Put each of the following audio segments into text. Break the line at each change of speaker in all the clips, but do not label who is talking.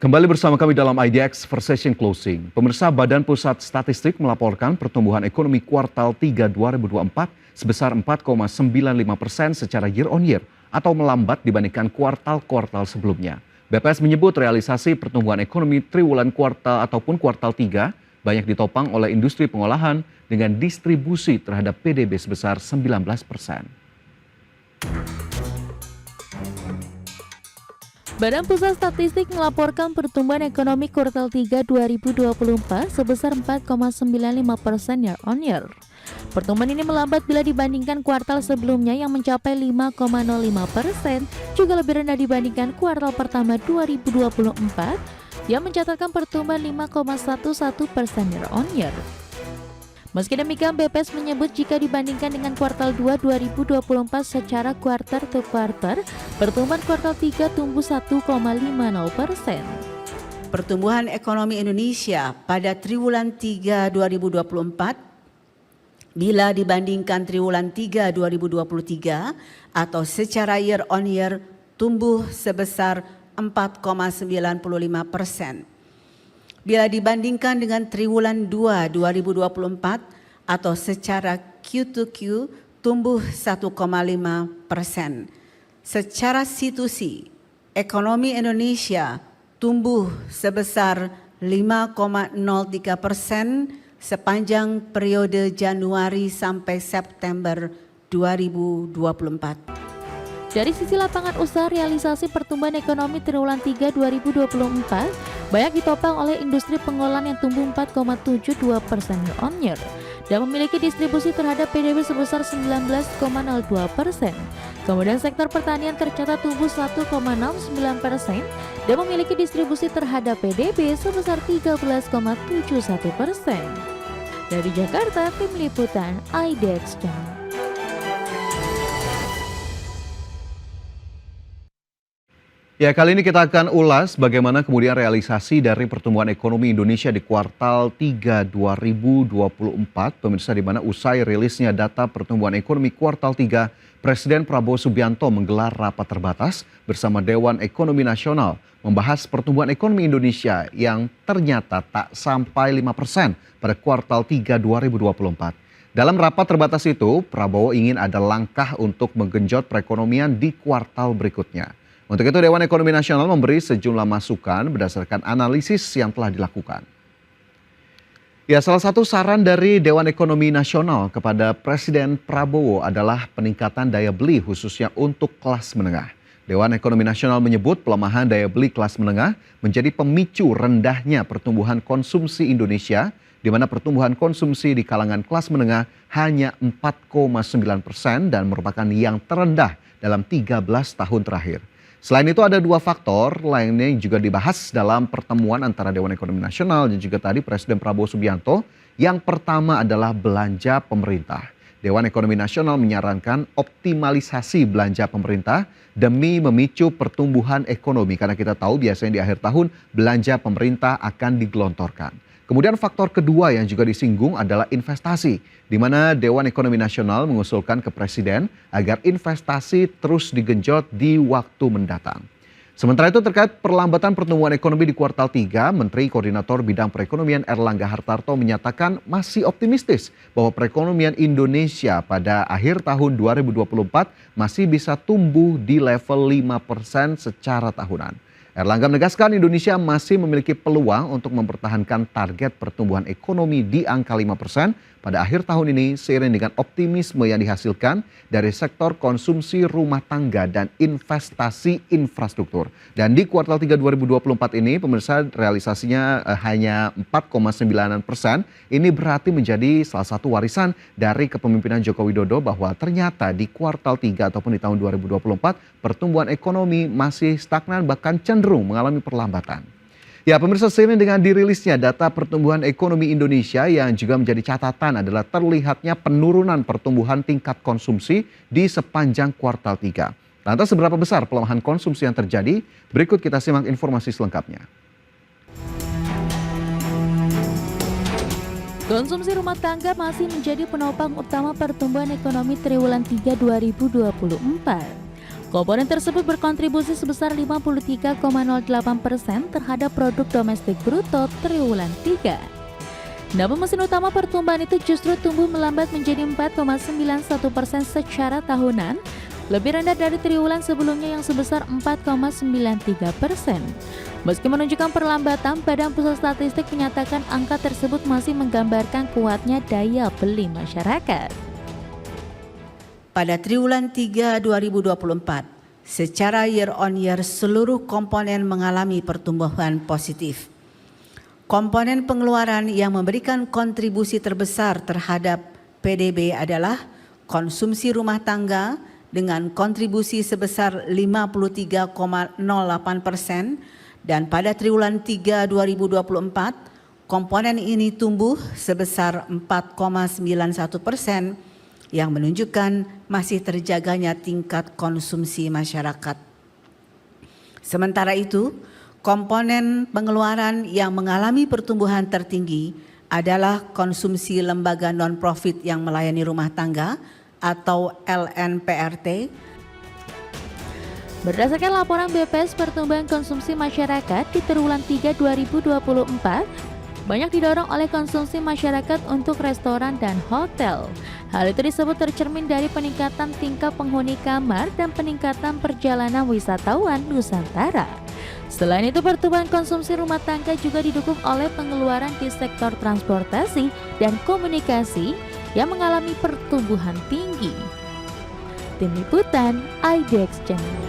Kembali bersama kami dalam IDX Session Closing. Pemirsa, Badan Pusat Statistik melaporkan pertumbuhan ekonomi kuartal 3 2024 sebesar 4,95% secara year on year atau melambat dibandingkan kuartal-kuartal sebelumnya. BPS menyebut realisasi pertumbuhan ekonomi triwulan kuartal ataupun kuartal 3 banyak ditopang oleh industri pengolahan dengan distribusi terhadap PDB sebesar 19%.
Badan Pusat Statistik melaporkan pertumbuhan ekonomi kuartal 3 2024 sebesar 4,95% year on year. Pertumbuhan ini melambat bila dibandingkan kuartal sebelumnya yang mencapai 5,05%, juga lebih rendah dibandingkan kuartal pertama 2024 yang mencatatkan pertumbuhan 5,11% year on year. Meski demikian, BPS menyebut jika dibandingkan dengan kuartal 2 2024 secara quarter to quarter, pertumbuhan kuartal 3 tumbuh 1,50%.
Pertumbuhan ekonomi Indonesia pada triwulan 3 2024 bila dibandingkan triwulan 3 2023 atau secara year on year tumbuh sebesar 4,95%. Bila dibandingkan dengan triwulan 2 2024 atau secara Q2Q tumbuh 1,5%. Secara situasi, ekonomi Indonesia tumbuh sebesar 5,03% sepanjang periode Januari sampai September 2024.
Dari sisi lapangan usaha, realisasi pertumbuhan ekonomi triwulan 3 2024 banyak ditopang oleh industri pengolahan yang tumbuh 4,72% year on year dan memiliki distribusi terhadap PDB sebesar 19,02%. Kemudian sektor pertanian tercatat tumbuh 1,69% dan memiliki distribusi terhadap PDB sebesar 13,71%. Dari Jakarta, tim liputan IDX Channel.
Ya, kali ini kita akan ulas bagaimana kemudian realisasi dari pertumbuhan ekonomi Indonesia di kuartal 3 2024. Pemirsa, di mana usai rilisnya data pertumbuhan ekonomi kuartal 3, Presiden Prabowo Subianto menggelar rapat terbatas bersama Dewan Ekonomi Nasional membahas pertumbuhan ekonomi Indonesia yang ternyata tak sampai 5% pada kuartal 3 2024. Dalam rapat terbatas itu, Prabowo ingin ada langkah untuk menggenjot perekonomian di kuartal berikutnya. Untuk itu, Dewan Ekonomi Nasional memberi sejumlah masukan berdasarkan analisis yang telah dilakukan. Ya, salah satu saran dari Dewan Ekonomi Nasional kepada Presiden Prabowo adalah peningkatan daya beli khususnya untuk kelas menengah. Dewan Ekonomi Nasional menyebut pelemahan daya beli kelas menengah menjadi pemicu rendahnya pertumbuhan konsumsi Indonesia, di mana pertumbuhan konsumsi di kalangan kelas menengah hanya 4,9% dan merupakan yang terendah dalam 13 tahun terakhir. Selain itu, ada dua faktor lainnya yang juga dibahas dalam pertemuan antara Dewan Ekonomi Nasional dan juga tadi Presiden Prabowo Subianto. Yang pertama adalah belanja pemerintah. Dewan Ekonomi Nasional menyarankan optimalisasi belanja pemerintah demi memicu pertumbuhan ekonomi, karena kita tahu biasanya di akhir tahun belanja pemerintah akan digelontorkan. Kemudian faktor kedua yang juga disinggung adalah investasi, di mana Dewan Ekonomi Nasional mengusulkan ke Presiden agar investasi terus digenjot di waktu mendatang. Sementara itu, terkait perlambatan pertumbuhan ekonomi di kuartal 3, Menteri Koordinator Bidang Perekonomian Erlangga Hartarto menyatakan masih optimistis bahwa perekonomian Indonesia pada akhir tahun 2024 masih bisa tumbuh di level 5% secara tahunan. Erlangga menegaskan Indonesia masih memiliki peluang untuk mempertahankan target pertumbuhan ekonomi di angka 5% pada akhir tahun ini seiring dengan optimisme yang dihasilkan dari sektor konsumsi rumah tangga dan investasi infrastruktur. Dan di kuartal 3 2024 ini, pemirsa, realisasinya hanya 4,9%. Ini berarti menjadi salah satu warisan dari kepemimpinan Joko Widodo bahwa ternyata di kuartal 3 ataupun di tahun 2024 pertumbuhan ekonomi masih stagnan bahkan cenderung mengalami perlambatan. Ya, pemirsa, seiring dengan dirilisnya data pertumbuhan ekonomi Indonesia yang juga menjadi catatan adalah terlihatnya penurunan pertumbuhan tingkat konsumsi di sepanjang kuartal 3. Lantas seberapa besar pelemahan konsumsi yang terjadi? Berikut kita simak informasi selengkapnya.
Konsumsi rumah tangga masih menjadi penopang utama pertumbuhan ekonomi triwulan 3 2024. Komponen tersebut berkontribusi sebesar 53,08% terhadap produk domestik bruto triwulan 3. Namun mesin utama pertumbuhan itu justru tumbuh melambat menjadi 4,91% secara tahunan, lebih rendah dari triwulan sebelumnya yang sebesar 4,93%. Meski menunjukkan perlambatan, Badan Pusat Statistik menyatakan angka tersebut masih menggambarkan kuatnya daya beli masyarakat.
Pada triwulan 3 2024, secara year on year seluruh komponen mengalami pertumbuhan positif. Komponen pengeluaran yang memberikan kontribusi terbesar terhadap PDB adalah konsumsi rumah tangga dengan kontribusi sebesar 53,08%, dan pada triwulan 3 2024 komponen ini tumbuh sebesar 4,91%, yang menunjukkan masih terjaganya tingkat konsumsi masyarakat. Sementara itu, komponen pengeluaran yang mengalami pertumbuhan tertinggi adalah konsumsi lembaga non-profit yang melayani rumah tangga atau LNPRT.
Berdasarkan laporan BPS Pertumbuhan Konsumsi Masyarakat di triwulan 3 2024, banyak didorong oleh konsumsi masyarakat untuk restoran dan hotel. Hal itu disebut tercermin dari peningkatan tingkat penghuni kamar dan peningkatan perjalanan wisatawan Nusantara. Selain itu, pertumbuhan konsumsi rumah tangga juga didukung oleh pengeluaran di sektor transportasi dan komunikasi yang mengalami pertumbuhan tinggi. Tim Liputan IDX Channel.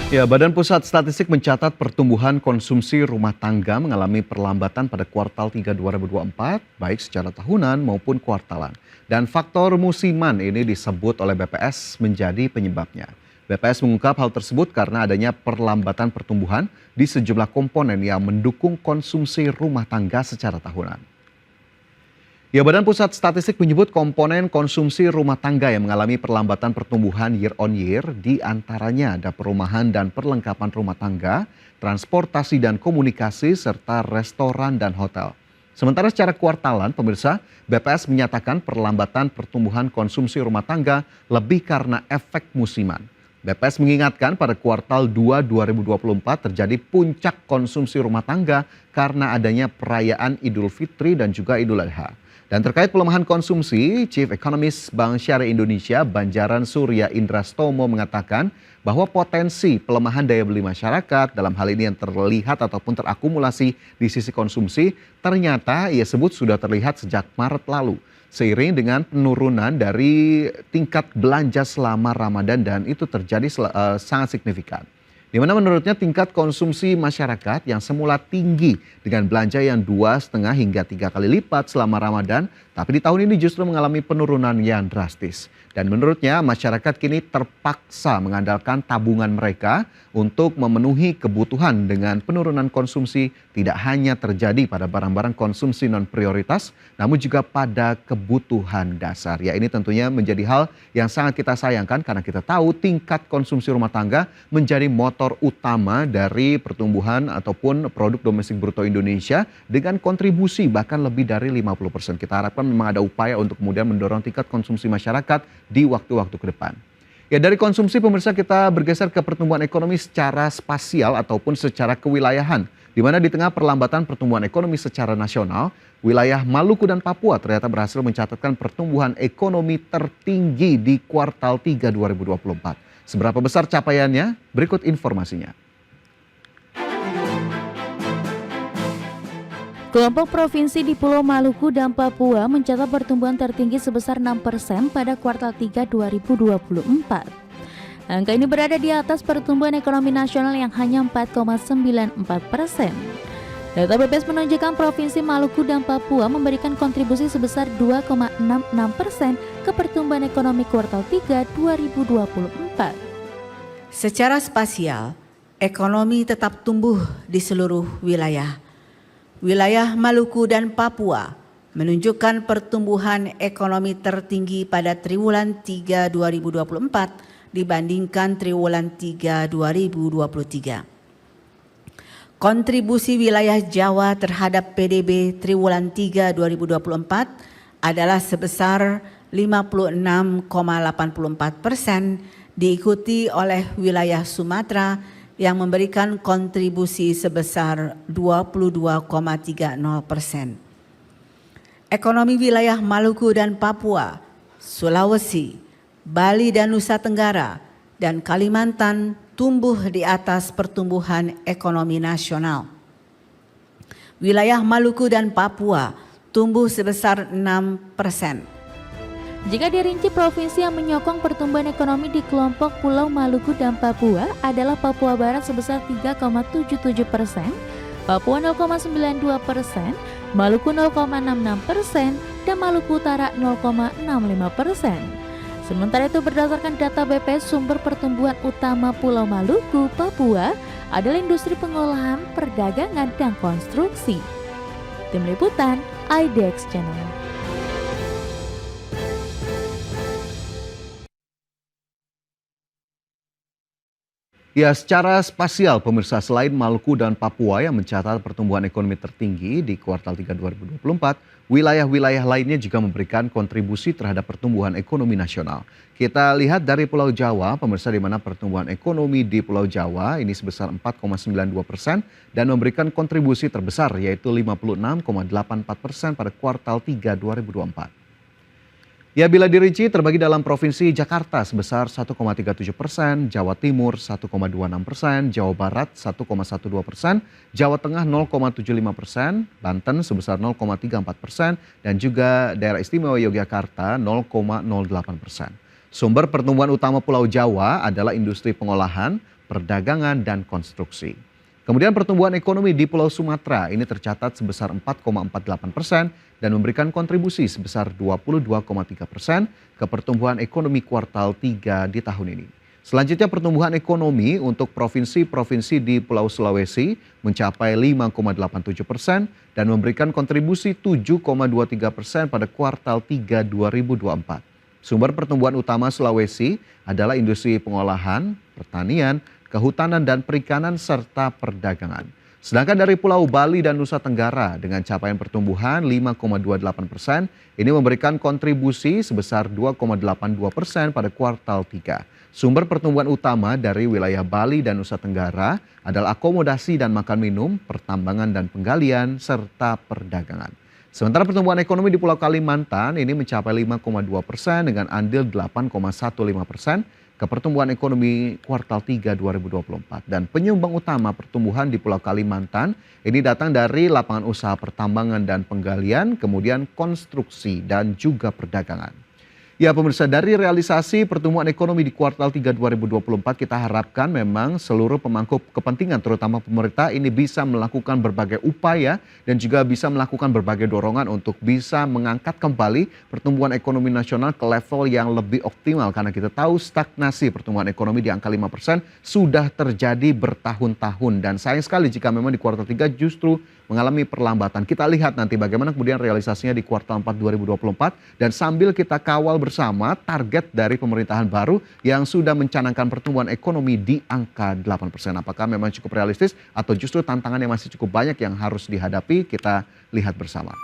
Ya, Badan Pusat Statistik mencatat pertumbuhan konsumsi rumah tangga mengalami perlambatan pada kuartal 3 2024, baik secara tahunan maupun kuartalan. Dan faktor musiman ini disebut oleh BPS menjadi penyebabnya. BPS mengungkap hal tersebut karena adanya perlambatan pertumbuhan di sejumlah komponen yang mendukung konsumsi rumah tangga secara tahunan. Ya, Badan Pusat Statistik menyebut komponen konsumsi rumah tangga yang mengalami perlambatan pertumbuhan year on year, di antaranya ada perumahan dan perlengkapan rumah tangga, transportasi dan komunikasi, serta restoran dan hotel. Sementara secara kuartalan, pemirsa, BPS menyatakan perlambatan pertumbuhan konsumsi rumah tangga lebih karena efek musiman. BPS mengingatkan pada kuartal 2 2024 terjadi puncak konsumsi rumah tangga karena adanya perayaan Idul Fitri dan juga Idul Adha. Dan terkait pelemahan konsumsi, Chief Economist Bank Syariah Indonesia Banjaran Surya Indrastomo mengatakan bahwa potensi pelemahan daya beli masyarakat dalam hal ini yang terlihat ataupun terakumulasi di sisi konsumsi ternyata ia sebut sudah terlihat sejak Maret lalu, seiring dengan penurunan dari tingkat belanja selama Ramadan, dan itu terjadi sangat signifikan. Di mana menurutnya tingkat konsumsi masyarakat yang semula tinggi dengan belanja yang 2,5 hingga 3 kali lipat selama Ramadan, tapi di tahun ini justru mengalami penurunan yang drastis. Dan menurutnya masyarakat kini terpaksa mengandalkan tabungan mereka untuk memenuhi kebutuhan, dengan penurunan konsumsi tidak hanya terjadi pada barang-barang konsumsi non prioritas, namun juga pada kebutuhan dasar. Ya, ini tentunya menjadi hal yang sangat kita sayangkan karena kita tahu tingkat konsumsi rumah tangga menjadi motor utama dari pertumbuhan ataupun produk domestik bruto Indonesia dengan kontribusi bahkan lebih dari 50%. Kita harapkan memang ada upaya untuk kemudian mendorong tingkat konsumsi masyarakat di waktu-waktu ke depan. Ya, dari konsumsi, pemirsa, kita bergeser ke pertumbuhan ekonomi secara spasial ataupun secara kewilayahan, di mana di tengah perlambatan pertumbuhan ekonomi secara nasional, wilayah Maluku dan Papua ternyata berhasil mencatatkan pertumbuhan ekonomi tertinggi di kuartal 3 2024. Seberapa besar capaiannya? Berikut informasinya.
Kelompok provinsi di Pulau Maluku dan Papua mencatat pertumbuhan tertinggi sebesar 6% pada kuartal 3 2024. Angka ini berada di atas pertumbuhan ekonomi nasional yang hanya 4,94%. Data BPS menunjukkan Provinsi Maluku dan Papua memberikan kontribusi sebesar 2,66% ke pertumbuhan ekonomi kuartal 3 2024.
Secara spasial, ekonomi tetap tumbuh di seluruh wilayah. Wilayah Maluku dan Papua menunjukkan pertumbuhan ekonomi tertinggi pada triwulan 3 2024 dibandingkan triwulan 3 2023. Kontribusi wilayah Jawa terhadap PDB triwulan 3 2024 adalah sebesar 56,84%, diikuti oleh wilayah Sumatera yang memberikan kontribusi sebesar 22,30%. Ekonomi wilayah Maluku dan Papua, Sulawesi, Bali dan Nusa Tenggara, dan Kalimantan tumbuh di atas pertumbuhan ekonomi nasional. Wilayah Maluku dan Papua tumbuh sebesar 6%.
Jika dirinci, provinsi yang menyokong pertumbuhan ekonomi di kelompok Pulau Maluku dan Papua adalah Papua Barat sebesar 3,77%, Papua 0,92%, Maluku 0,66%, dan Maluku Utara 0,65%. Sementara itu, berdasarkan data BPS, sumber pertumbuhan utama Pulau Maluku, Papua adalah industri pengolahan, perdagangan, dan konstruksi. Tim Liputan, IDX Channel.
Ya, secara spasial pemirsa, selain Maluku dan Papua yang mencatat pertumbuhan ekonomi tertinggi di kuartal 3 2024, wilayah-wilayah lainnya juga memberikan kontribusi terhadap pertumbuhan ekonomi nasional. Kita lihat dari Pulau Jawa, pemirsa, di mana pertumbuhan ekonomi di Pulau Jawa ini sebesar 4,92% dan memberikan kontribusi terbesar yaitu 56,84% pada kuartal 3 2024. Ya, bila dirinci terbagi dalam Provinsi Jakarta sebesar 1,37%, Jawa Timur 1,26%, Jawa Barat 1,12%, Jawa Tengah 0,75%, Banten sebesar 0,34%, dan juga Daerah Istimewa Yogyakarta 0,08%. Sumber pertumbuhan utama Pulau Jawa adalah industri pengolahan, perdagangan, dan konstruksi. Kemudian pertumbuhan ekonomi di Pulau Sumatera ini tercatat sebesar 4,48% dan memberikan kontribusi sebesar 22,3% ke pertumbuhan ekonomi kuartal 3 di tahun ini. Selanjutnya pertumbuhan ekonomi untuk provinsi-provinsi di Pulau Sulawesi mencapai 5,87% dan memberikan kontribusi 7,23% pada kuartal 3 2024. Sumber pertumbuhan utama Sulawesi adalah industri pengolahan, pertanian, kehutanan dan perikanan serta perdagangan. Sedangkan dari Pulau Bali dan Nusa Tenggara dengan capaian pertumbuhan 5,28%, ini memberikan kontribusi sebesar 2,82% pada kuartal 3. Sumber pertumbuhan utama dari wilayah Bali dan Nusa Tenggara adalah akomodasi dan makan minum, pertambangan dan penggalian, serta perdagangan. Sementara pertumbuhan ekonomi di Pulau Kalimantan ini mencapai 5,2% dengan andil 8,15% ke pertumbuhan ekonomi kuartal 3 2024. Dan penyumbang utama pertumbuhan di Pulau Kalimantan ini datang dari lapangan usaha pertambangan dan penggalian, kemudian konstruksi dan juga perdagangan. Ya pemirsa, dari realisasi pertumbuhan ekonomi di kuartal 3 2024 kita harapkan memang seluruh pemangku kepentingan terutama pemerintah ini bisa melakukan berbagai upaya dan juga bisa melakukan berbagai dorongan untuk bisa mengangkat kembali pertumbuhan ekonomi nasional ke level yang lebih optimal. Karena kita tahu stagnasi pertumbuhan ekonomi di angka 5% sudah terjadi bertahun-tahun dan sayang sekali jika memang di kuartal 3 justru mengalami perlambatan. Kita lihat nanti bagaimana kemudian realisasinya di kuartal 4 2024 dan sambil kita kawal bersama target dari pemerintahan baru yang sudah mencanangkan pertumbuhan ekonomi di angka 8%. Apakah memang cukup realistis atau justru tantangannya masih cukup banyak yang harus dihadapi? Kita lihat bersama.